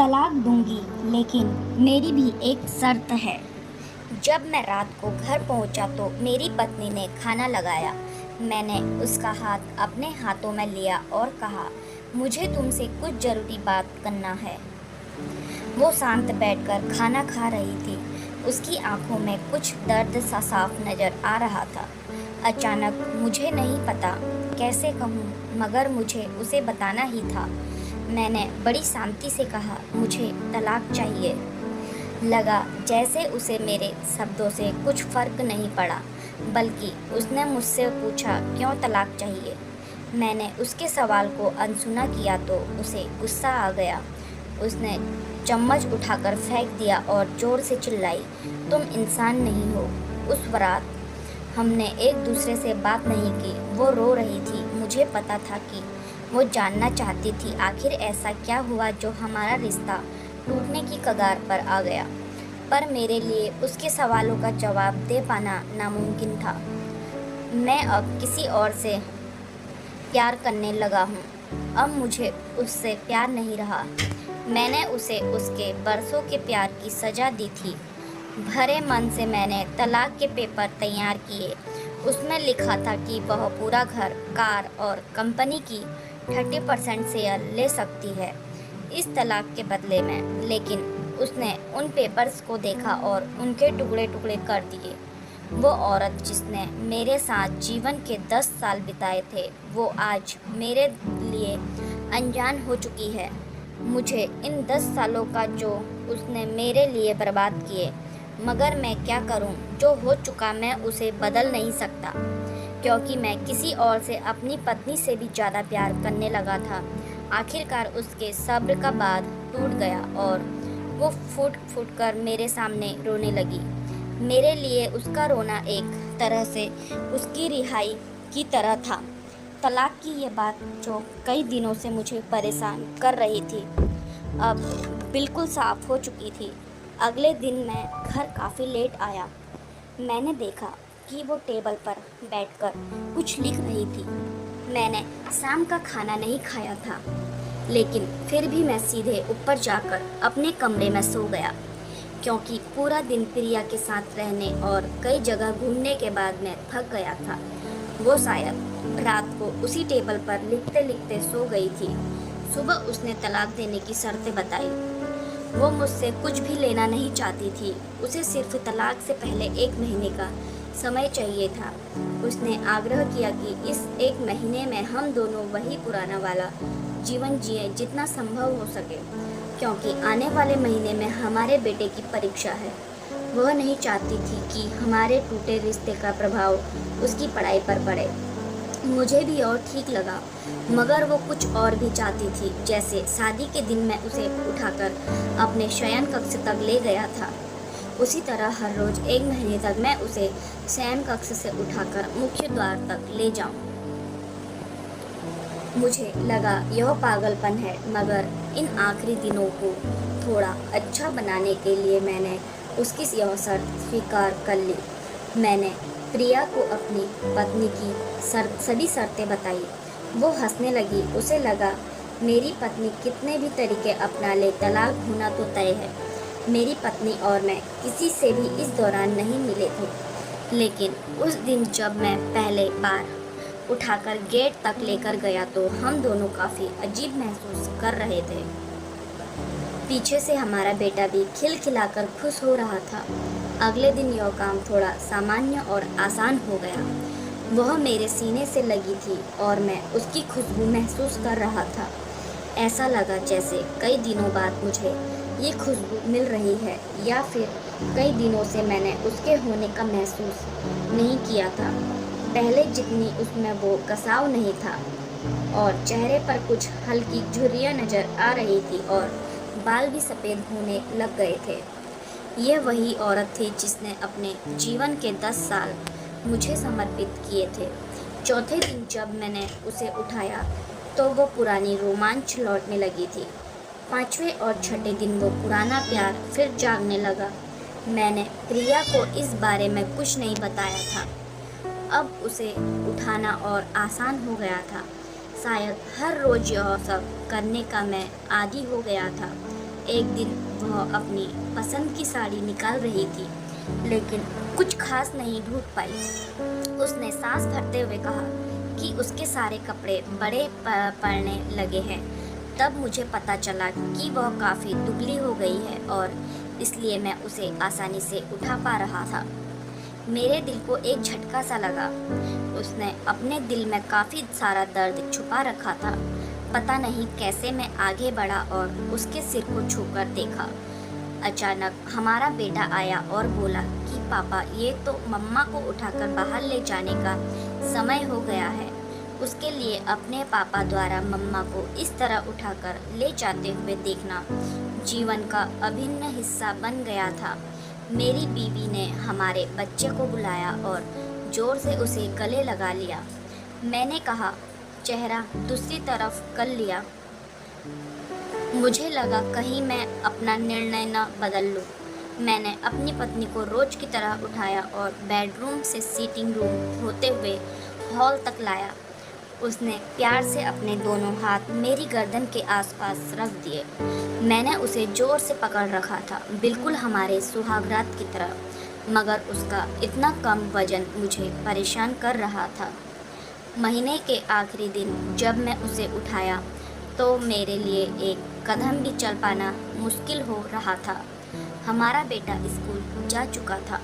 तलाक दूंगी, लेकिन मेरी भी एक शर्त है। जब मैं रात को घर पहुंचा तो मेरी पत्नी ने खाना लगाया। मैंने उसका हाथ अपने हाथों में लिया और कहा, मुझे तुमसे कुछ ज़रूरी बात करना है। वो शांत बैठकर खाना खा रही थी। उसकी आंखों में कुछ दर्द सा साफ नज़र आ रहा था। अचानक, मुझे नहीं पता कैसे कहूँ, मगर मुझे उसे बताना ही था। मैंने बड़ी शांति से कहा, मुझे तलाक चाहिए। लगा जैसे उसे मेरे शब्दों से कुछ फर्क नहीं पड़ा, बल्कि उसने मुझसे पूछा, क्यों तलाक चाहिए। मैंने उसके सवाल को अनसुना किया तो उसे गुस्सा आ गया। उसने चम्मच उठाकर फेंक दिया और ज़ोर से चिल्लाई, तुम इंसान नहीं हो। उस रात हमने एक दूसरे से बात नहीं की। वो रो रही थी। मुझे पता था कि वो जानना चाहती थी आखिर ऐसा क्या हुआ जो हमारा रिश्ता टूटने की कगार पर आ गया। पर मेरे लिए उसके सवालों का जवाब दे पाना नामुमकिन था। मैं अब किसी और से प्यार करने लगा हूँ। अब मुझे उससे प्यार नहीं रहा। मैंने उसे उसके बरसों के प्यार की सज़ा दी थी। भरे मन से मैंने तलाक के पेपर तैयार किए। उसमें लिखा था कि वह पूरा घर, कार और कंपनी की 30% शेयर ले सकती है इस तलाक के बदले में। लेकिन उसने उन पेपर्स को देखा और उनके टुकड़े टुकड़े कर दिए। वो औरत जिसने मेरे साथ जीवन के 10 साल बिताए थे, वो आज मेरे लिए अनजान हो चुकी है। मुझे इन 10 सालों का जो उसने मेरे लिए बर्बाद किए, मगर मैं क्या करूं? जो हो चुका मैं उसे बदल नहीं सकता, क्योंकि मैं किसी और से अपनी पत्नी से भी ज़्यादा प्यार करने लगा था। आखिरकार उसके सब्र का बाँध टूट गया और वो फूट फूट कर मेरे सामने रोने लगी। मेरे लिए उसका रोना एक तरह से उसकी रिहाई की तरह था। तलाक की ये बात जो कई दिनों से मुझे परेशान कर रही थी, अब बिल्कुल साफ हो चुकी थी। अगले दिन मैं घर काफ़ी लेट आया। मैंने देखा कि वो टेबल पर बैठकर कुछ लिख रही थी। मैंने शाम का खाना नहीं खाया था, लेकिन फिर भी मैं सीधे ऊपर जाकर अपने कमरे में सो गया, क्योंकि पूरा दिन प्रिया के साथ रहने और कई जगह घूमने के बाद मैं थक गया था। वो शायद रात को उसी टेबल पर लिखते लिखते सो गई थी। सुबह उसने तलाक देने की शर्तें बताई। वो मुझसे कुछ भी लेना नहीं चाहती थी। उसे सिर्फ तलाक से पहले 1 महीने का समय चाहिए था। उसने आग्रह किया कि इस 1 महीने में हम दोनों वही पुराना वाला जीवन जिए जितना संभव हो सके, क्योंकि आने वाले महीने में हमारे बेटे की परीक्षा है। वह नहीं चाहती थी कि हमारे टूटे रिश्ते का प्रभाव उसकी पढ़ाई पर पड़े। मुझे भी और ठीक लगा, मगर वो कुछ और भी चाहती थी। जैसे शादी के दिन मैं उसे उठाकर अपने शयन कक्ष तक ले गया था, उसी तरह हर रोज़ 1 महीने तक मैं उसे शयन कक्ष से उठाकर मुख्य द्वार तक ले जाऊं। मुझे लगा यह पागलपन है, मगर इन आखिरी दिनों को थोड़ा अच्छा बनाने के लिए मैंने उसकी यह शर्त स्वीकार कर ली। मैंने प्रिया को अपनी पत्नी की सभी शर्तें बताई। वो हंसने लगी। उसे लगा मेरी पत्नी कितने भी तरीके अपना ले, तलाक होना तो तय है। मेरी पत्नी और मैं किसी से भी इस दौरान नहीं मिले थे, लेकिन उस दिन जब मैं पहले बार उठाकर गेट तक लेकर गया तो हम दोनों काफ़ी अजीब महसूस कर रहे थे। पीछे से हमारा बेटा भी खिलखिलाकर खुश हो रहा था। अगले दिन यह काम थोड़ा सामान्य और आसान हो गया। वह मेरे सीने से लगी थी और मैं उसकी खुशबू महसूस कर रहा था। ऐसा लगा जैसे कई दिनों बाद मुझे ये खुशबू मिल रही है, या फिर कई दिनों से मैंने उसके होने का महसूस नहीं किया था। पहले जितनी उसमें वो कसाव नहीं था, और चेहरे पर कुछ हल्की झुर्रियाँ नज़र आ रही थी और बाल भी सफ़ेद होने लग गए थे। यह वही औरत थी जिसने अपने जीवन के 10 साल मुझे समर्पित किए थे। चौथे दिन जब मैंने उसे उठाया तो वो पुरानी रोमांच लौटने लगी थी। 5वें और 6ठे दिन वो पुराना प्यार फिर जागने लगा। मैंने प्रिया को इस बारे में कुछ नहीं बताया था। अब उसे उठाना और आसान हो गया था। शायद हर रोज़ यह सब करने का मैं आदी हो गया था। एक दिन वह अपनी पसंद की साड़ी निकाल रही थी, लेकिन कुछ खास नहीं ढूंढ पाई। उसने सांस भरते हुए कहा कि उसके सारे कपड़े बड़े पड़ने लगे हैं। तब मुझे पता चला कि वह काफ़ी दुबली हो गई है और इसलिए मैं उसे आसानी से उठा पा रहा था। मेरे दिल को एक झटका सा लगा। उसने अपने दिल में काफ़ी सारा दर्द छुपा रखा था। पता नहीं कैसे मैं आगे बढ़ा और उसके सिर को छूकर देखा। अचानक हमारा बेटा आया और बोला कि पापा, ये तो मम्मा को उठाकर बाहर ले जाने का समय हो गया है। उसके लिए अपने पापा द्वारा मम्मा को इस तरह उठाकर ले जाते हुए देखना जीवन का अभिन्न हिस्सा बन गया था। मेरी बीवी ने हमारे बच्चे को बुलाया और जोर से उसे गले लगा लिया। मैंने कहा, चेहरा दूसरी तरफ कर लिया। मुझे लगा कहीं मैं अपना निर्णय न बदल लूं। मैंने अपनी पत्नी को रोज की तरह उठाया और बेडरूम से सीटिंग रूम होते हुए हॉल तक लाया। उसने प्यार से अपने दोनों हाथ मेरी गर्दन के आसपास रख दिए। मैंने उसे जोर से पकड़ रखा था, बिल्कुल हमारे सुहागरात की तरह, मगर उसका इतना कम वजन मुझे परेशान कर रहा था। महीने के आखिरी दिन जब मैं उसे उठाया तो मेरे लिए एक कदम भी चल पाना मुश्किल हो रहा था। हमारा बेटा स्कूल जा चुका था।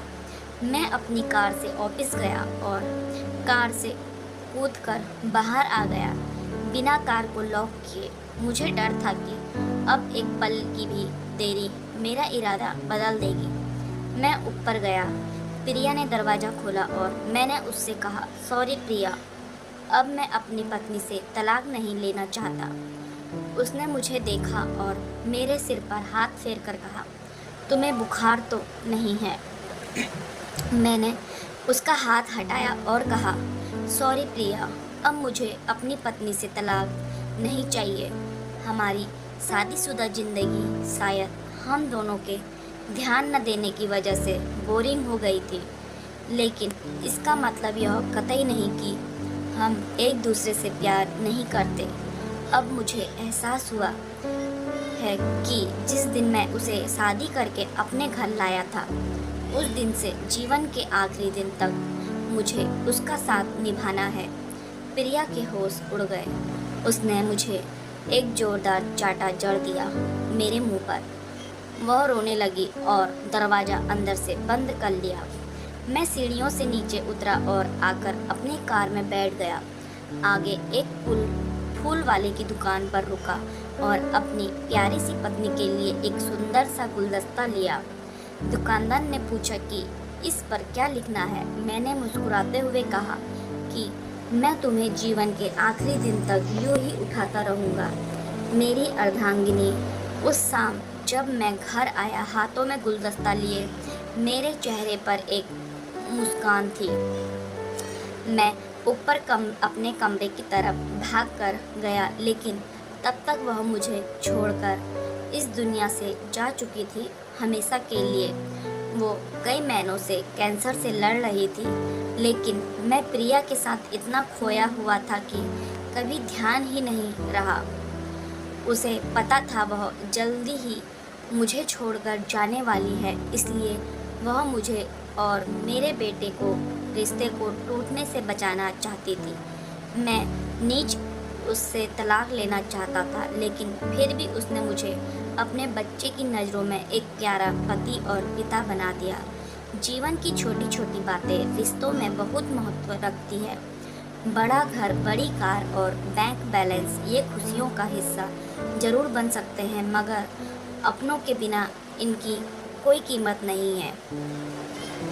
मैं अपनी कार से ऑफिस गया और कार से कूदकर बाहर आ गया, बिना कार को लॉक किए। मुझे डर था कि अब एक पल की भी देरी मेरा इरादा बदल देगी। मैं ऊपर गया। प्रिया ने दरवाज़ा खोला और मैंने उससे कहा, सॉरी प्रिया, अब मैं अपनी पत्नी से तलाक नहीं लेना चाहता। उसने मुझे देखा और मेरे सिर पर हाथ फेर कर कहा, तुम्हें बुखार तो नहीं है? मैंने उसका हाथ हटाया और कहा, सॉरी प्रिया, अब मुझे अपनी पत्नी से तलाक नहीं चाहिए। हमारी शादीशुदा ज़िंदगी शायद हम दोनों के ध्यान न देने की वजह से बोरिंग हो गई थी, लेकिन इसका मतलब यह कतई नहीं कि हम एक दूसरे से प्यार नहीं करते। अब मुझे एहसास हुआ है कि जिस दिन मैं उसे शादी करके अपने घर लाया था, उस दिन से जीवन के आखिरी दिन तक मुझे उसका साथ निभाना है। प्रिया के होश उड़ गए। उसने मुझे एक जोरदार चाटा जड़ दिया मेरे मुंह पर। वह रोने लगी और दरवाज़ा अंदर से बंद कर लिया। मैं सीढ़ियों से नीचे उतरा और आकर अपनी कार में बैठ गया। आगे एक फूल वाले की दुकान पर रुका और अपनी प्यारी सी पत्नी के लिए एक सुंदर सा गुलदस्ता लिया। दुकानदार ने पूछा कि इस पर क्या लिखना है। मैंने मुस्कुराते हुए कहा कि मैं तुम्हें जीवन के आखिरी दिन तक यूं ही उठाता रहूँगा। मेरी अर्धांगिनी। उस शाम जब मैं घर आया, हाथों में गुलदस्ता लिए मेरे चेहरे पर एक मुस्कान थी। मैं ऊपर अपने कमरे की तरफ भाग कर गया, लेकिन तब तक वह मुझे छोड़कर इस दुनिया से जा चुकी थी, हमेशा के लिए। वो कई महीनों से कैंसर से लड़ रही थी, लेकिन मैं प्रिया के साथ इतना खोया हुआ था कि कभी ध्यान ही नहीं रहा। उसे पता था वह जल्दी ही मुझे छोड़कर जाने वाली है, इसलिए वह मुझे और मेरे बेटे को रिश्ते को टूटने से बचाना चाहती थी। मैं नीच उससे तलाक लेना चाहता था, लेकिन फिर भी उसने मुझे अपने बच्चे की नज़रों में एक प्यारा पति और पिता बना दिया। जीवन की छोटी छोटी बातें रिश्तों में बहुत महत्व रखती है। बड़ा घर, बड़ी कार और बैंक बैलेंस ये खुशियों का हिस्सा ज़रूर बन सकते हैं, मगर अपनों के बिना इनकी कोई कीमत नहीं है।